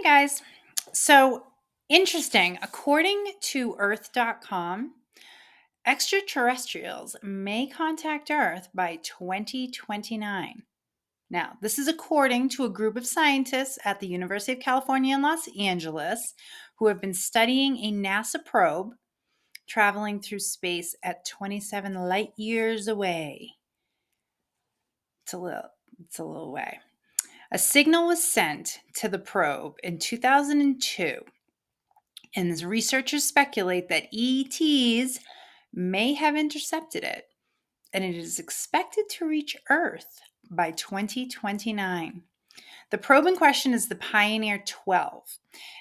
guys. So interesting. According to Earth.com, extraterrestrials may contact Earth by 2029. Now, this is according to a group of scientists at the University of California in Los Angeles who have been studying a NASA probe traveling through space at 27 light years away. It's a little way. A signal was sent to the probe in 2002, and the researchers speculate that ETs may have intercepted it, and it is expected to reach Earth by 2029. The probe in question is the Pioneer 12.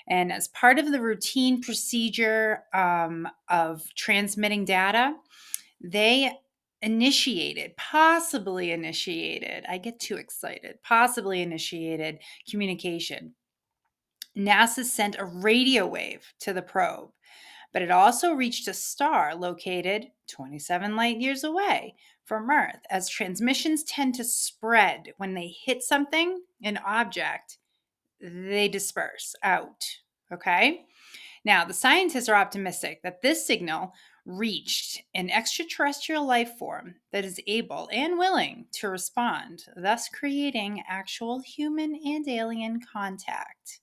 And as part of the routine procedure of transmitting data, they I get too excited, possibly initiated communication. NASA sent a radio wave to the probe, but it also reached a star located 27 light years away from Earth. As transmissions tend to spread when they hit something, an object, they disperse out. Okay? Now, the scientists are optimistic that this signal reached an extraterrestrial life form that is able and willing to respond, thus creating actual human and alien contact.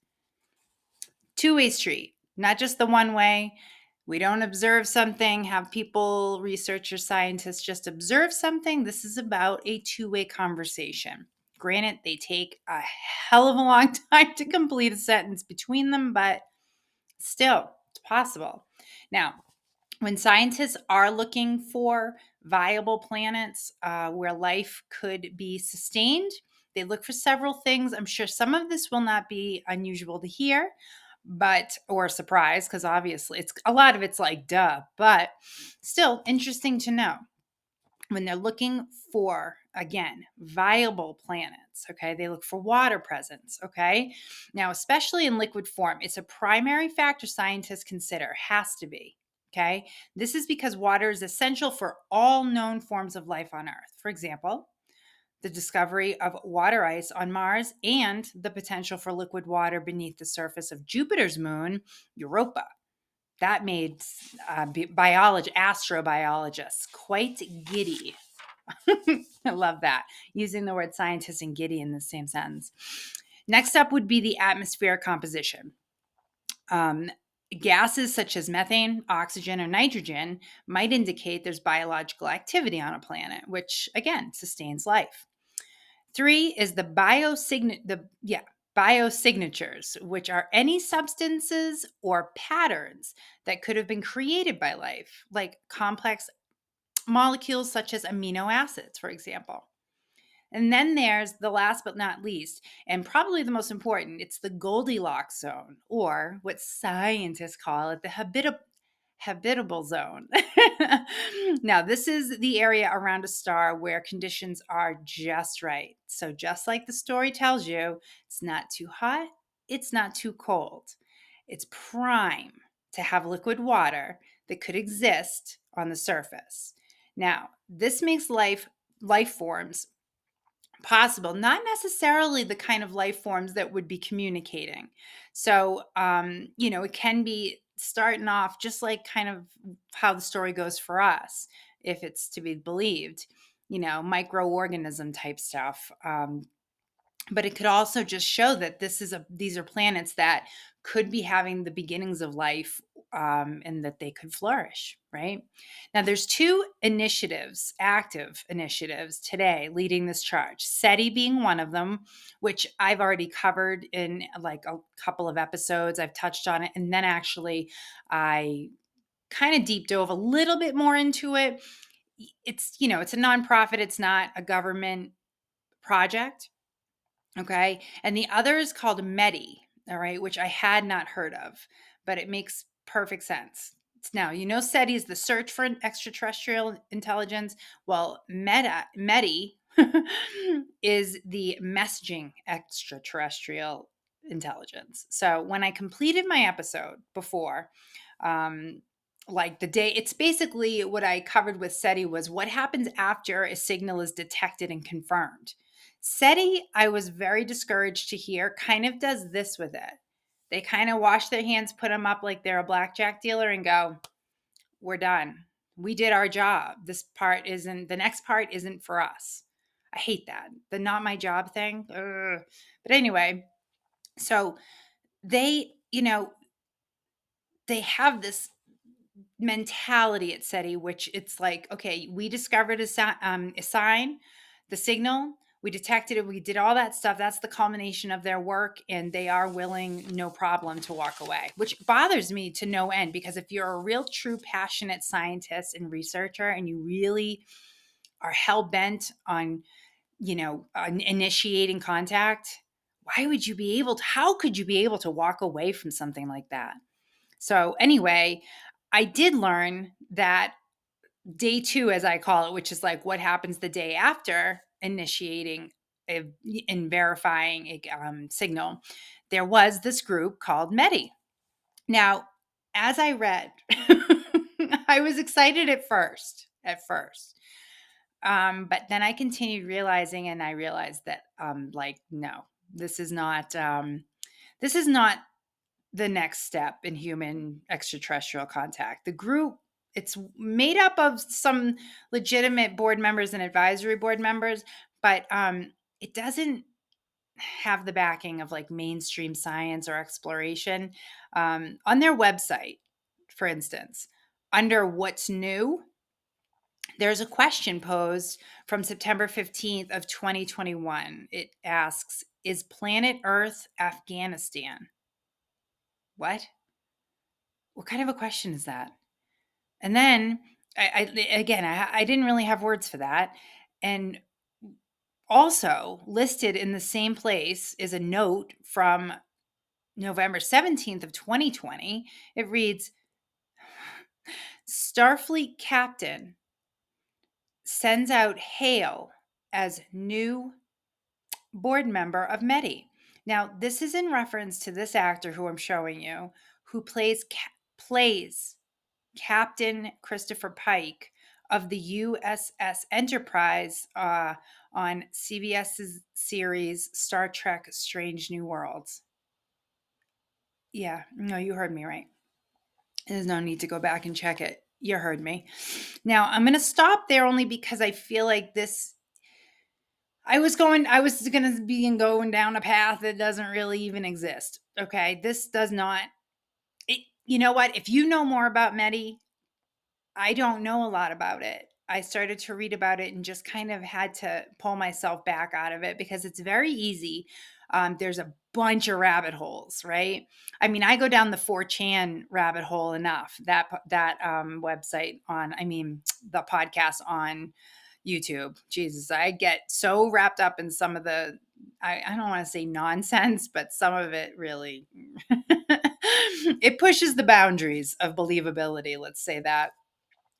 Two-way street, not just the one way. We don't observe something, have people, researchers, scientists just observe something. This is about a two-way conversation. Granted, they take a hell of a long time to complete a sentence between them, but still, it's possible. Now, when scientists are looking for viable planets where life could be sustained, they look for several things. I'm sure some of this will not be unusual to hear, or a surprise, because obviously it's a lot of it's like duh, but still interesting to know when they're looking for, again, viable planets. Okay, they look for water presence. Okay, now especially in liquid form, it's a primary factor scientists consider, has to be. Okay, this is because water is essential for all known forms of life on Earth. For example, the discovery of water ice on Mars and the potential for liquid water beneath the surface of Jupiter's moon, Europa. That made astrobiologists quite giddy. I love that, using the word scientist and giddy in the same sentence. Next up would be the atmospheric composition. Gases such as methane, oxygen, or nitrogen might indicate there's biological activity on a planet, which again sustains life. 3 is the biosignatures, which are any substances or patterns that could have been created by life, like complex molecules such as amino acids, for example. And then there's the last but not least, and probably the most important, it's the Goldilocks zone, or what scientists call it, the habitable zone. Now, this is the area around a star where conditions are just right. So, just like the story tells you, it's not too hot, it's not too cold. It's prime to have liquid water that could exist on the surface. Now, this makes life forms possible, not necessarily the kind of life forms that would be communicating. So, it can be starting off just like kind of how the story goes for us, if it's to be believed, microorganism type stuff. But it could also just show that these are planets that could be having the beginnings of life, and that they could flourish. Right now, there's two active initiatives today leading this charge. SETI being one of them, which I've already covered in like a couple of episodes. I've touched on it, and then actually I kind of deep dove a little bit more into it. It's a nonprofit. It's not a government project. Okay. And the other is called Medi, all right, which I had not heard of, but it makes perfect sense. Now, SETI is the search for an extraterrestrial intelligence. Well, Medi is the messaging extraterrestrial intelligence. So when I completed my episode before, like the day, it's basically what I covered with SETI was what happens after a signal is detected and confirmed. SETI, I was very discouraged to hear, kind of does this with it. They kind of wash their hands, put them up like they're a blackjack dealer, and go, we're done. We did our job. The next part isn't for us. I hate that. The not my job thing. Ugh. But anyway, so they, they have this mentality at SETI, which it's like, okay, we discovered a sign, the signal, we detected it, we did all that stuff. That's the culmination of their work, and they are willing, no problem, to walk away, which bothers me to no end, because if you're a real, true, passionate scientist and researcher, and you really are hell bent on, on initiating contact, how could you be able to walk away from something like that? So anyway, I did learn that day two, as I call it, which is like what happens the day after initiating and verifying a signal, there was this group called Medi. Now, as I read, I was excited at first. But then I continued realizing, and I realized that, no, this is not the next step in human extraterrestrial contact. The group, it's made up of some legitimate board members and advisory board members, but it doesn't have the backing of like mainstream science or exploration. On their website, for instance, under what's new, there's a question posed from September 15th of 2021. It asks, is planet Earth Afghanistan? What? What kind of a question is that? And then I didn't really have words for that. And also listed in the same place is a note from November 17th of 2020. It reads, Starfleet captain sends out hail as new board member of Medi. Now, this is in reference to this actor who I'm showing you, who plays Captain Christopher Pike of the USS Enterprise on CBS's series Star Trek Strange New Worlds. Yeah, no, you heard me right. There's no need to go back and check it. You heard me. Now, I'm going to stop there only because I feel like I was going to be going down a path that doesn't really even exist. Okay, this does not. You know what? If you know more about Medi, I don't know a lot about it. I started to read about it and just kind of had to pull myself back out of it because it's very easy. There's a bunch of rabbit holes, right? I mean, I go down the 4chan rabbit hole enough. That website the podcast on YouTube. Jesus, I get so wrapped up in some of I don't want to say nonsense, but some of it really it pushes the boundaries of believability. Let's say that.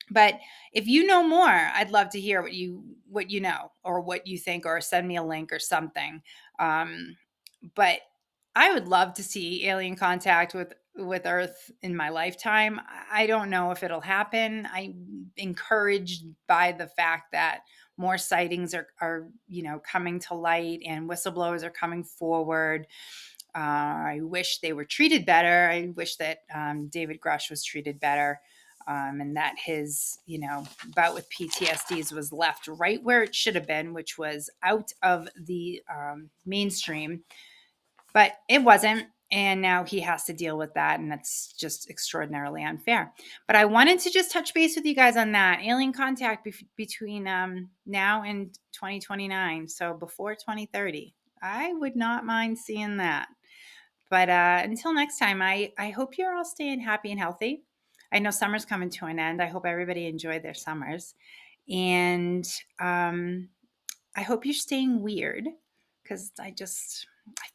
But if you know more, I'd love to hear what you know or what you think, or send me a link or something. Um, but I would love to see alien contact with Earth in my lifetime. I don't know if it'll happen. I'm encouraged by the fact that more sightings are coming to light, and whistleblowers are coming forward. I wish they were treated better. I wish that David Grush was treated better. And that his, bout with PTSDs was left right where it should have been, which was out of the mainstream. But it wasn't. And now he has to deal with that. And that's just extraordinarily unfair. But I wanted to just touch base with you guys on that alien contact between now and 2029. So before 2030, I would not mind seeing that. But until next time, I hope you're all staying happy and healthy. I know summer's coming to an end. I hope everybody enjoyed their summers. And I hope you're staying weird, because I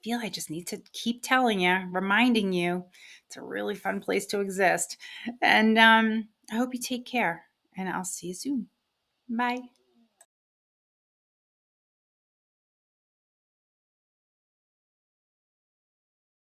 feel I just need to keep telling you, reminding you, it's a really fun place to exist. And I hope you take care, and I'll see you soon. Bye.